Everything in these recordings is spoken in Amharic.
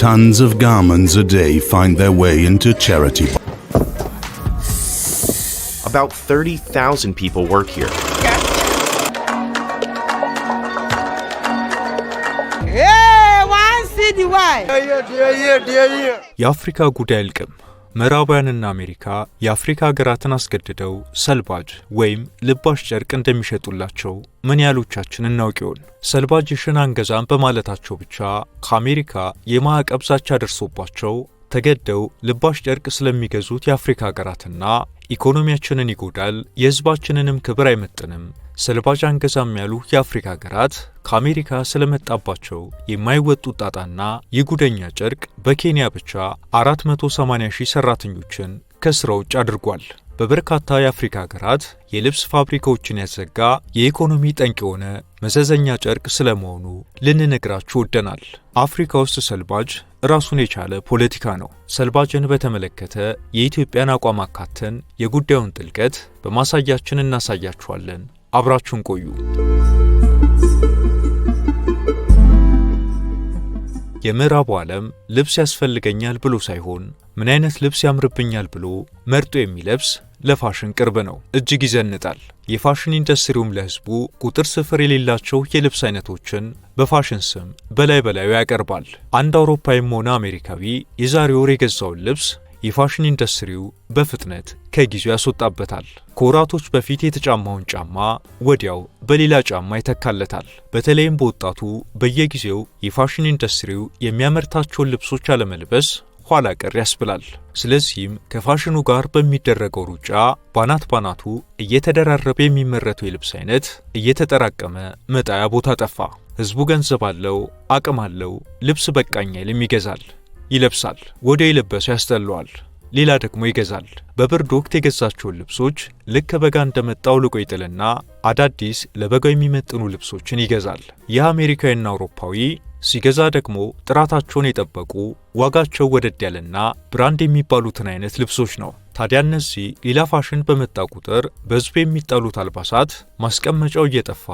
Tons of garments a day find their way into charity. About 30,000 people work here. የአፍሪካ ጉዳይ አልቅም ምዕራባውያንና አሜሪካ የአፍሪካ ሀገራትን አስገድደው ሰልባጅ ወይም ልባሽ ጨርቅ እንደሚሸጡላቸው ምን ያህሎቻችን እናውቅ ይሆን? ሰልባጅሽን አንገዛም በማለታቸው ብቻ ከአሜሪካ የማዕቀብ ዛቻ ደርሶባቸው ተገደው ልባሽ ጨርቅ ስለሚገዙት የአፍሪካ ሀገራትና ኢኮኖሚያችንን ይጎዳል፣ የሕዝባችንንም ክብር አይመጥንም፣ ሰልባጅ አንገዛም ያሉ የአፍሪካ ሀገራት ከአሜሪካ ስለመጣባቸው የማይወጡት ጣጣና የጉደኛ ጨርቅ በኬንያ ብቻ 480,000 ሰራተኞችን ከስራ ውጭ አድርጓል። በበርካታ የአፍሪካ ሀገራት የልብስ ፋብሪካዎችን ያዘጋ የኢኮኖሚ ጠንቅ የሆነ መዘዘኛ ጨርቅ ስለመሆኑ ልንነግራችሁ ወደናል። አፍሪካ ውስጥ ሰልባጅ ራሱን የቻለ ፖለቲካ ነው። ሰልባጅን በተመለከተ የኢትዮጵያን አቋም አካተን የጉዳዩን ጥልቀት በማሳያችን እናሳያችኋለን። አብራችሁን ቆዩ። የምዕራቡ ዓለም ልብስ ያስፈልገኛል ብሎ ሳይሆን ምን አይነት ልብስ ያምርብኛል ብሎ መርጦ የሚለብስ ለፋሽን ቅርብ ነው፣ እጅግ ይዘንጣል። የፋሽን ኢንዱስትሪውም ለህዝቡ ቁጥር ስፍር የሌላቸው የልብስ አይነቶችን በፋሽን ስም በላዩ ያቀርባል። አንድ አውሮፓዊም ሆነ አሜሪካዊ የዛሬ ወር የገዛውን ልብስ የፋሽን ኢንዱስትሪው በፍጥነት ከጊዜው ያስወጣበታል። ከወራቶች በፊት የተጫማውን ጫማ ወዲያው በሌላ ጫማ ይተካለታል። በተለይም በወጣቱ በየጊዜው የፋሽን ኢንዱስትሪው የሚያመርታቸውን ልብሶች አለመልበስ ኋላ ቀር ያስብላል። ስለዚህም ከፋሽኑ ጋር በሚደረገው ሩጫ ባናቱ እየተደራረበ የሚመረተው የልብስ አይነት እየተጠራቀመ መጣያ ቦታ ጠፋ። ህዝቡ ገንዘብ አለው፣ አቅም አለው፣ ልብስ በቃኝ አይልም፣ ይገዛል፣ ይለብሳል። ወደ የለበሰው ያስጠለዋል፣ ሌላ ደግሞ ይገዛል። በብርድ ወቅት የገዛቸውን ልብሶች ልክ በጋ እንደመጣው ልቆ ይጥልና አዳዲስ ለበጋው የሚመጥኑ ልብሶችን ይገዛል። ይህ አሜሪካዊና አውሮፓዊ ሲገዛ ደግሞ ጥራታቸውን የጠበቁ ዋጋቸው ወደድ ያለና ብራንድ የሚባሉትን አይነት ልብሶች ነው። ታዲያ እነዚህ ሌላ ፋሽን በመጣ ቁጥር በህዝቡ የሚጣሉት አልባሳት ማስቀመጫው እየጠፋ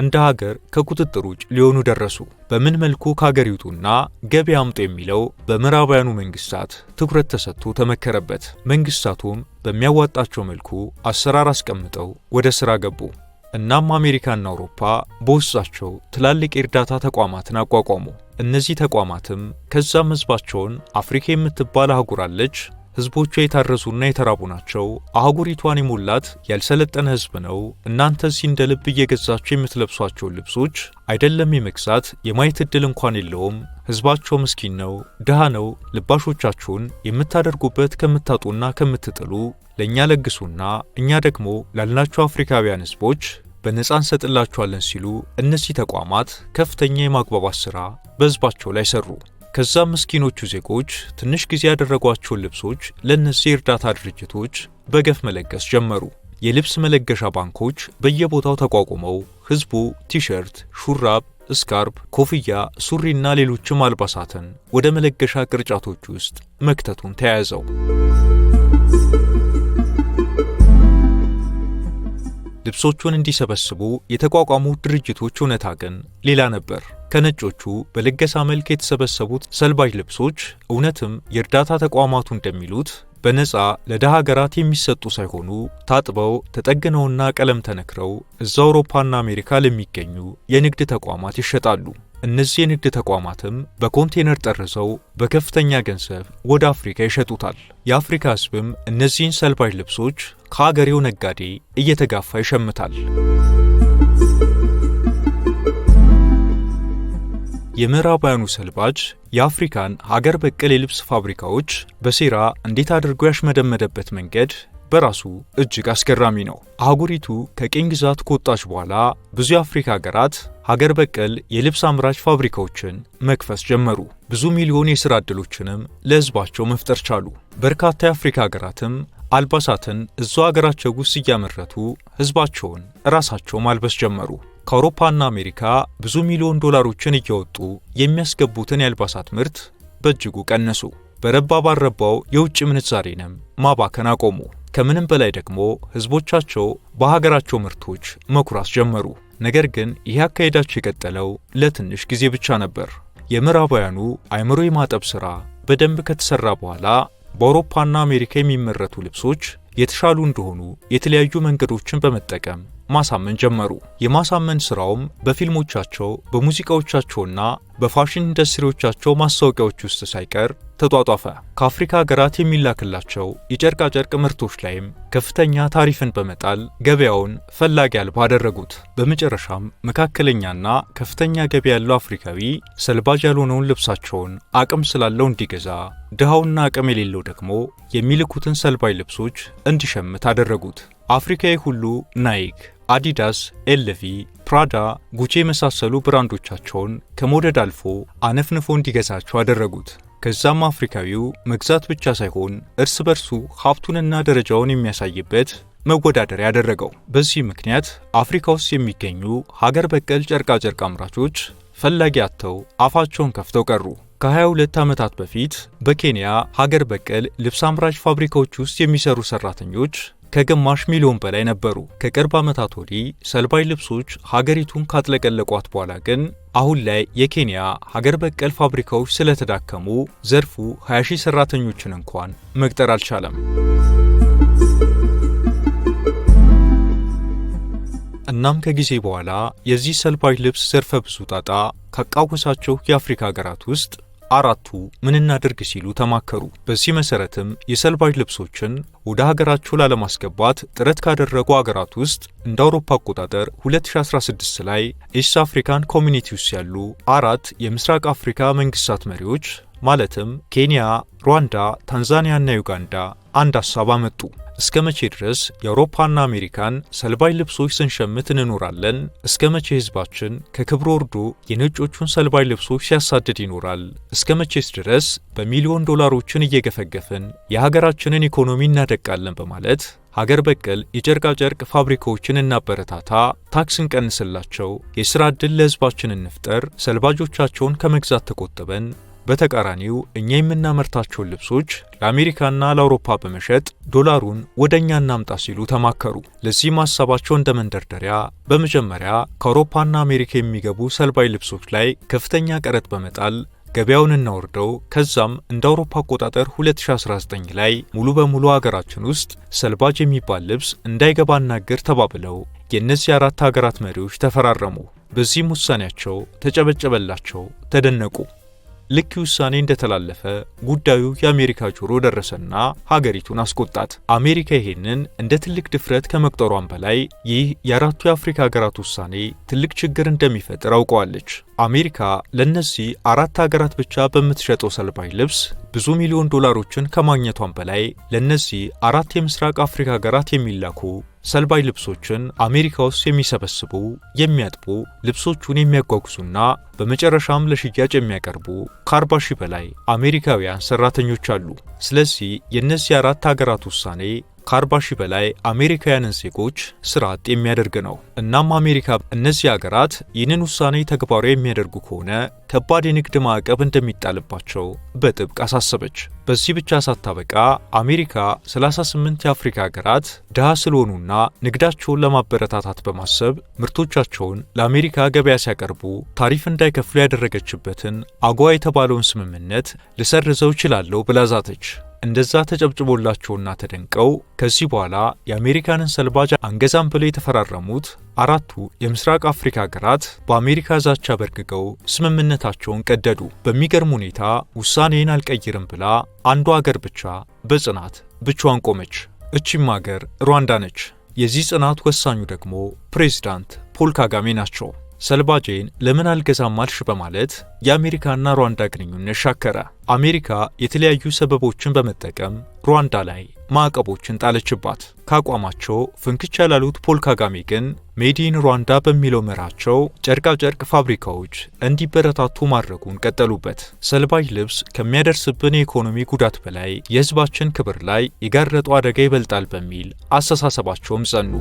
እንደ ሀገር ከቁጥጥር ውጭ ሊሆኑ ደረሱ። በምን መልኩ ከሀገር ይውጡና ገቢ አምጡ የሚለው በምዕራባውያኑ መንግስታት ትኩረት ተሰጥቶ ተመከረበት። መንግስታቱም በሚያዋጣቸው መልኩ አሰራር አስቀምጠው ወደ ስራ ገቡ። እናም አሜሪካና አውሮፓ በውስጣቸው ትላልቅ የእርዳታ ተቋማትን አቋቋሙ። እነዚህ ተቋማትም ከዛም ህዝባቸውን አፍሪካ የምትባል አህጉር አለች፣ ህዝቦቿ የታረዙና የተራቡ ናቸው፣ አህጉሪቷን የሞላት ያልሰለጠነ ህዝብ ነው፣ እናንተ እዚህ እንደ ልብ እየገዛችሁ የምትለብሷቸውን ልብሶች አይደለም የመግዛት የማየት ዕድል እንኳን የለውም፣ ህዝባቸው ምስኪን ነው፣ ድሃ ነው፣ ልባሾቻችሁን የምታደርጉበት ከምታጡና ከምትጥሉ ለእኛ ለግሱና እኛ ደግሞ ላልናቸው አፍሪካውያን ህዝቦች በነፃ እንሰጥላችኋለን ሲሉ እነዚህ ተቋማት ከፍተኛ የማግባባት ሥራ በህዝባቸው ላይ ሰሩ። ከዛም ምስኪኖቹ ዜጎች ትንሽ ጊዜ ያደረጓቸውን ልብሶች ለእነዚህ የእርዳታ ድርጅቶች በገፍ መለገስ ጀመሩ። የልብስ መለገሻ ባንኮች በየቦታው ተቋቁመው ህዝቡ ቲሸርት፣ ሹራብ፣ ስካርፕ፣ ኮፍያ፣ ሱሪና ሌሎችም አልባሳትን ወደ መለገሻ ቅርጫቶች ውስጥ መክተቱን ተያያዘው። ልብሶቹን እንዲሰበስቡ የተቋቋሙ ድርጅቶች እውነታ ግን ሌላ ነበር። ከነጮቹ በልገሳ መልክ የተሰበሰቡት ሰልባጅ ልብሶች እውነትም የእርዳታ ተቋማቱ እንደሚሉት በነፃ ለደሃ ሀገራት የሚሰጡ ሳይሆኑ ታጥበው ተጠግነውና ቀለም ተነክረው እዛ አውሮፓና አሜሪካ ለሚገኙ የንግድ ተቋማት ይሸጣሉ። እነዚህ የንግድ ተቋማትም በኮንቴነር ጠርዘው በከፍተኛ ገንዘብ ወደ አፍሪካ ይሸጡታል። የአፍሪካ ህዝብም እነዚህን ሰልባጅ ልብሶች ከአገሬው ነጋዴ እየተጋፋ ይሸምታል። የምዕራባውያኑ ሰልባጅ የአፍሪካን ሀገር በቀል የልብስ ፋብሪካዎች በሴራ እንዴት አድርጎ ያሽመደመደበት መንገድ በራሱ እጅግ አስገራሚ ነው። አህጉሪቱ ከቅኝ ግዛት ከወጣች በኋላ ብዙ የአፍሪካ ሀገራት ሀገር በቀል የልብስ አምራች ፋብሪካዎችን መክፈት ጀመሩ። ብዙ ሚሊዮን የሥራ ዕድሎችንም ለህዝባቸው መፍጠር ቻሉ። በርካታ የአፍሪካ ሀገራትም አልባሳትን እዛው ሀገራቸው ውስጥ እያመረቱ ህዝባቸውን ራሳቸው ማልበስ ጀመሩ። ከአውሮፓና አሜሪካ ብዙ ሚሊዮን ዶላሮችን እያወጡ የሚያስገቡትን የአልባሳት ምርት በእጅጉ ቀነሱ። በረባ ባረባው የውጭ ምንዛሬንም ማባከን አቆሙ። ከምንም በላይ ደግሞ ህዝቦቻቸው በሀገራቸው ምርቶች መኩራት ጀመሩ። ነገር ግን ይህ አካሄዳቸው የቀጠለው ለትንሽ ጊዜ ብቻ ነበር። የምዕራባውያኑ አእምሮ የማጠብ ሥራ በደንብ ከተሰራ በኋላ በአውሮፓና አሜሪካ የሚመረቱ ልብሶች የተሻሉ እንደሆኑ የተለያዩ መንገዶችን በመጠቀም ማሳመን ጀመሩ። የማሳመን ሥራውም በፊልሞቻቸው፣ በሙዚቃዎቻቸውና በፋሽን ኢንዱስትሪዎቻቸው ማስታወቂያዎች ውስጥ ሳይቀር ተጧጧፈ። ከአፍሪካ ሀገራት የሚላክላቸው የጨርቃጨርቅ ምርቶች ላይም ከፍተኛ ታሪፍን በመጣል ገበያውን ፈላጊ አልባ አደረጉት። በመጨረሻም መካከለኛና ከፍተኛ ገቢ ያለው አፍሪካዊ ሰልባጅ ያልሆነውን ልብሳቸውን አቅም ስላለው እንዲገዛ፣ ድሃውና አቅም የሌለው ደግሞ የሚልኩትን ሰልባጅ ልብሶች እንዲሸምት አደረጉት። አፍሪካዊ ሁሉ ናይክ፣ አዲዳስ፣ ኤልቪ፣ ፕራዳ፣ ጉቼ የመሳሰሉ ብራንዶቻቸውን ከመውደድ አልፎ አነፍንፎ እንዲገዛቸው አደረጉት። ከዛም አፍሪካዊው መግዛት ብቻ ሳይሆን እርስ በርሱ ሀብቱንና ደረጃውን የሚያሳይበት መወዳደሪያ ያደረገው። በዚህ ምክንያት አፍሪካ ውስጥ የሚገኙ ሀገር በቀል ጨርቃጨርቅ አምራቾች ፈላጊ አጥተው አፋቸውን ከፍተው ቀሩ። ከ22 ዓመታት በፊት በኬንያ ሀገር በቀል ልብስ አምራች ፋብሪካዎች ውስጥ የሚሰሩ ሰራተኞች ከግማሽ ሚሊዮን በላይ ነበሩ። ከቅርብ ዓመታት ወዲህ ሰልባጅ ልብሶች ሀገሪቱን ካጥለቀለቋት በኋላ ግን አሁን ላይ የኬንያ ሀገር በቀል ፋብሪካዎች ስለተዳከሙ ዘርፉ 20,000 ሰራተኞችን እንኳን መቅጠር አልቻለም። እናም ከጊዜ በኋላ የዚህ ሰልባጅ ልብስ ዘርፈ ብዙ ጣጣ ካቃወሳቸው የአፍሪካ ሀገራት ውስጥ አራቱ ምን እናድርግ ሲሉ ተማከሩ። በዚህ መሰረትም የሰልባጅ ልብሶችን ወደ ሀገራቸው ላለማስገባት ጥረት ካደረጉ ሀገራት ውስጥ እንደ አውሮፓ አቆጣጠር 2016 ላይ ኢስት አፍሪካን ኮሚኒቲ ውስጥ ያሉ 4 የምስራቅ አፍሪካ መንግስታት መሪዎች ማለትም ኬንያ፣ ሩዋንዳ፣ ታንዛኒያ እና ዩጋንዳ አንድ ሐሳብ አመጡ። እስከ መቼ ድረስ የአውሮፓና አሜሪካን ሰልባጅ ልብሶች ስንሸምት እንኖራለን? እስከ መቼ ህዝባችን ከክብሩ ወርዶ የነጮቹን ሰልባጅ ልብሶች ሲያሳድድ ይኖራል? እስከ መቼስ ድረስ በሚሊዮን ዶላሮችን እየገፈገፍን የሀገራችንን ኢኮኖሚ እናደቃለን? በማለት ሀገር በቀል የጨርቃጨርቅ ፋብሪካዎችን እናበረታታ፣ ታክስ እንቀንስላቸው፣ የሥራ ዕድል ለህዝባችን እንፍጠር፣ ሰልባጆቻቸውን ከመግዛት ተቆጥበን በተቃራኒው እኛ የምናመርታቸውን ልብሶች ለአሜሪካና ለአውሮፓ በመሸጥ ዶላሩን ወደኛ እናምጣ ሲሉ ተማከሩ። ለዚህ ሐሳባቸው እንደ መንደርደሪያ በመጀመሪያ ከአውሮፓና አሜሪካ የሚገቡ ሰልባጅ ልብሶች ላይ ከፍተኛ ቀረጥ በመጣል ገበያውን እናወርደው። ከዛም እንደ አውሮፓ አቆጣጠር 2019 ላይ ሙሉ በሙሉ ሀገራችን ውስጥ ሰልባጅ የሚባል ልብስ እንዳይገባ እናገር ተባብለው የእነዚህ 4 ሀገራት መሪዎች ተፈራረሙ። በዚህም ውሳኔያቸው ተጨበጨበላቸው፣ ተደነቁ። ልክ ውሳኔ እንደተላለፈ ጉዳዩ የአሜሪካ ጆሮ ደረሰና ሀገሪቱን አስቆጣት። አሜሪካ ይሄንን እንደ ትልቅ ድፍረት ከመቁጠሯም በላይ ይህ የአራቱ የአፍሪካ ሀገራት ውሳኔ ትልቅ ችግር እንደሚፈጥር አውቀዋለች። አሜሪካ ለነዚህ 4 ሀገራት ብቻ በምትሸጠው ሰልባጅ ልብስ ብዙ ሚሊዮን ዶላሮችን ከማግኘቷም በላይ ለነዚህ 4 የምስራቅ አፍሪካ ሀገራት የሚላኩ ሰልባጅ ልብሶችን አሜሪካ ውስጥ የሚሰበስቡ፣ የሚያጥቡ፣ ልብሶቹን የሚያጓጉዙና በመጨረሻም ለሽያጭ የሚያቀርቡ ከ40,000 በላይ አሜሪካውያን ሰራተኞች አሉ። ስለዚህ የእነዚህ 4 ሀገራት ውሳኔ ከ40,000 በላይ አሜሪካውያንን ዜጎች ስራ አጥ የሚያደርግ ነው። እናም አሜሪካ እነዚህ ሀገራት ይህንን ውሳኔ ተግባራዊ የሚያደርጉ ከሆነ ከባድ የንግድ ማዕቀብ እንደሚጣልባቸው በጥብቅ አሳሰበች። በዚህ ብቻ ሳታበቃ አሜሪካ 38 የአፍሪካ ሀገራት ድሃ ስለሆኑና ንግዳቸውን ለማበረታታት በማሰብ ምርቶቻቸውን ለአሜሪካ ገበያ ሲያቀርቡ ታሪፍ እንዳይከፍሉ ያደረገችበትን አጎዋ የተባለውን ስምምነት ልሰርዘው እችላለሁ ብላ ዛተች። እንደዛ ተጨብጭቦላቸውና ተደንቀው ከዚህ በኋላ የአሜሪካንን ሰልባጅ አንገዛም ብለው የተፈራረሙት 4ቱ የምስራቅ አፍሪካ ሀገራት በአሜሪካ ዛቻ በርግገው ስምምነታቸውን ቀደዱ። በሚገርም ሁኔታ ውሳኔን አልቀይርም ብላ አንዷ ሀገር ብቻ በጽናት ብቻዋን ቆመች። እቺም ሀገር ሩዋንዳ ነች። የዚህ ጽናት ወሳኙ ደግሞ ፕሬዝዳንት ፖል ካጋሜ ናቸው። ሰልባጄን ለምን አልገዛም አልሽ በማለት የአሜሪካና ሩዋንዳ ግንኙነት ሻከረ። አሜሪካ የተለያዩ ሰበቦችን በመጠቀም ሩዋንዳ ላይ ማዕቀቦችን ጣለችባት። ካቋማቸው ፍንክች ያላሉት ፖል ካጋሜ ግን ሜዲን ሩዋንዳ በሚለው መራቸው ጨርቃጨርቅ ፋብሪካዎች እንዲበረታቱ ማድረጉን ቀጠሉበት። ሰልባጅ ልብስ ከሚያደርስብን የኢኮኖሚ ጉዳት በላይ የሕዝባችን ክብር ላይ የጋረጠው አደጋ ይበልጣል በሚል አስተሳሰባቸውም ጸኑ።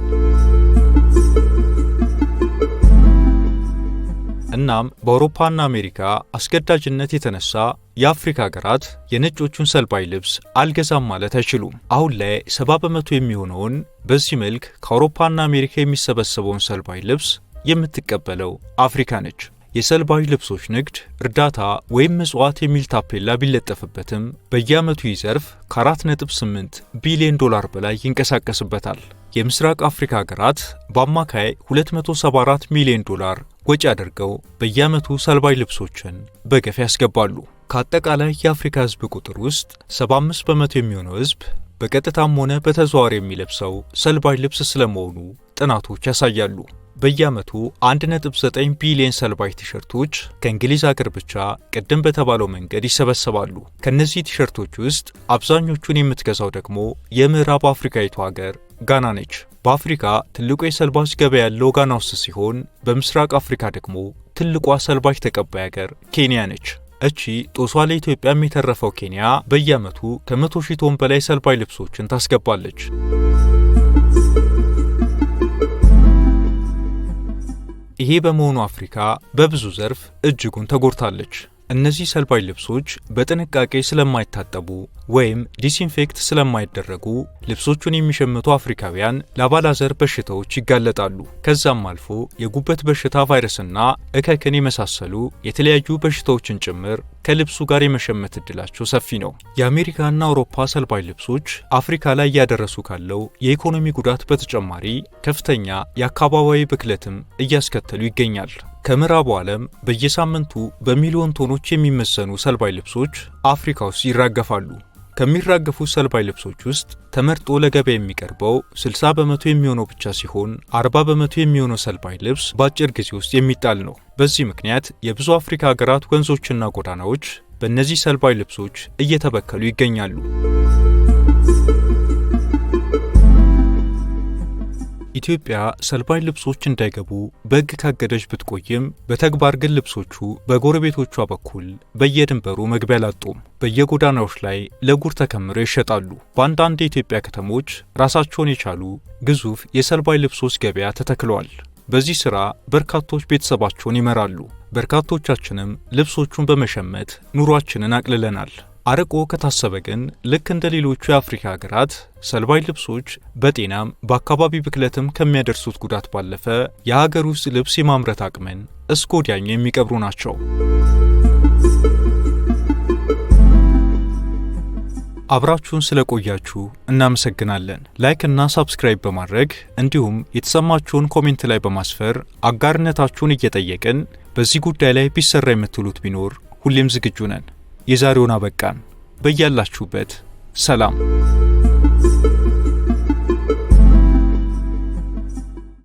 እናም በአውሮፓና አሜሪካ አስገዳጅነት የተነሳ የአፍሪካ ሀገራት የነጮቹን ሰልባጅ ልብስ አልገዛም ማለት አይችሉም። አሁን ላይ 70% የሚሆነውን በዚህ መልክ ከአውሮፓና አሜሪካ የሚሰበሰበውን ሰልባጅ ልብስ የምትቀበለው አፍሪካ ነች። የሰልባጅ ልብሶች ንግድ እርዳታ ወይም ምጽዋት የሚል ታፔላ ቢለጠፍበትም በየዓመቱ ይህ ዘርፍ ከ4.8 ቢሊዮን ዶላር በላይ ይንቀሳቀስበታል። የምስራቅ አፍሪካ ሀገራት በአማካይ 274 ሚሊዮን ዶላር ወጪ አድርገው በየዓመቱ ሰልባጅ ልብሶችን በገፍ ያስገባሉ። ከአጠቃላይ የአፍሪካ ሕዝብ ቁጥር ውስጥ 75 በመቶ የሚሆነው ሕዝብ በቀጥታም ሆነ በተዘዋዋሪ የሚለብሰው ሰልባጅ ልብስ ስለመሆኑ ጥናቶች ያሳያሉ። በየዓመቱ 1.9 ቢሊዮን ሰልባጅ ቲሸርቶች ከእንግሊዝ ሀገር ብቻ ቅድም በተባለው መንገድ ይሰበሰባሉ። ከነዚህ ቲሸርቶች ውስጥ አብዛኞቹን የምትገዛው ደግሞ የምዕራብ አፍሪካዊቱ ሀገር ጋና ነች። በአፍሪካ ትልቁ የሰልባጅ ገበያ ያለው ጋና ውስጥ ሲሆን በምስራቅ አፍሪካ ደግሞ ትልቋ ሰልባጅ ተቀባይ ሀገር ኬንያ ነች። እቺ ጦሷ ለኢትዮጵያም የተረፈው ኬንያ በየዓመቱ ከ100,000 ቶን በላይ ሰልባጅ ልብሶችን ታስገባለች። ይሄ በመሆኑ አፍሪካ በብዙ ዘርፍ እጅጉን ተጎድታለች። እነዚህ ሰልባጅ ልብሶች በጥንቃቄ ስለማይታጠቡ ወይም ዲስኢንፌክት ስለማይደረጉ ልብሶቹን የሚሸምቱ አፍሪካውያን ለአባላዘር በሽታዎች ይጋለጣሉ። ከዛም አልፎ የጉበት በሽታ ቫይረስና እከክን የመሳሰሉ የተለያዩ በሽታዎችን ጭምር ከልብሱ ጋር የመሸመት እድላቸው ሰፊ ነው። የአሜሪካና አውሮፓ ሰልባጅ ልብሶች አፍሪካ ላይ እያደረሱ ካለው የኢኮኖሚ ጉዳት በተጨማሪ ከፍተኛ የአካባቢያዊ ብክለትም እያስከተሉ ይገኛል። ከምዕራቡ ዓለም በየሳምንቱ በሚሊዮን ቶኖች የሚመዘኑ ሰልባጅ ልብሶች አፍሪካ ውስጥ ይራገፋሉ። ከሚራገፉ ሰልባጅ ልብሶች ውስጥ ተመርጦ ለገበያ የሚቀርበው 60 በመቶ የሚሆነው ብቻ ሲሆን 40 በመቶ የሚሆነው ሰልባጅ ልብስ በአጭር ጊዜ ውስጥ የሚጣል ነው። በዚህ ምክንያት የብዙ አፍሪካ ሀገራት ወንዞችና ጎዳናዎች በእነዚህ ሰልባጅ ልብሶች እየተበከሉ ይገኛሉ። ኢትዮጵያ ሰልባጅ ልብሶች እንዳይገቡ በሕግ ካገደች ብትቆይም በተግባር ግን ልብሶቹ በጎረቤቶቿ በኩል በየድንበሩ መግቢያ አላጡም። በየጎዳናዎች ላይ ለጉር ተከምረው ይሸጣሉ። በአንዳንድ የኢትዮጵያ ከተሞች ራሳቸውን የቻሉ ግዙፍ የሰልባጅ ልብሶች ገበያ ተተክለዋል። በዚህ ሥራ በርካቶች ቤተሰባቸውን ይመራሉ። በርካቶቻችንም ልብሶቹን በመሸመት ኑሯችንን አቅልለናል። አርቆ ከታሰበ ግን ልክ እንደ ሌሎቹ የአፍሪካ ሀገራት ሰልባጅ ልብሶች በጤናም በአካባቢ ብክለትም ከሚያደርሱት ጉዳት ባለፈ የሀገር ውስጥ ልብስ የማምረት አቅምን እስከ ወዲያኛው የሚቀብሩ ናቸው። አብራችሁን ስለቆያችሁ እናመሰግናለን። ላይክ እና ሳብስክራይብ በማድረግ እንዲሁም የተሰማችሁን ኮሜንት ላይ በማስፈር አጋርነታችሁን እየጠየቅን በዚህ ጉዳይ ላይ ቢሰራ የምትሉት ቢኖር ሁሌም ዝግጁ ነን። የዛሬውን አበቃን። በያላችሁበት ሰላም።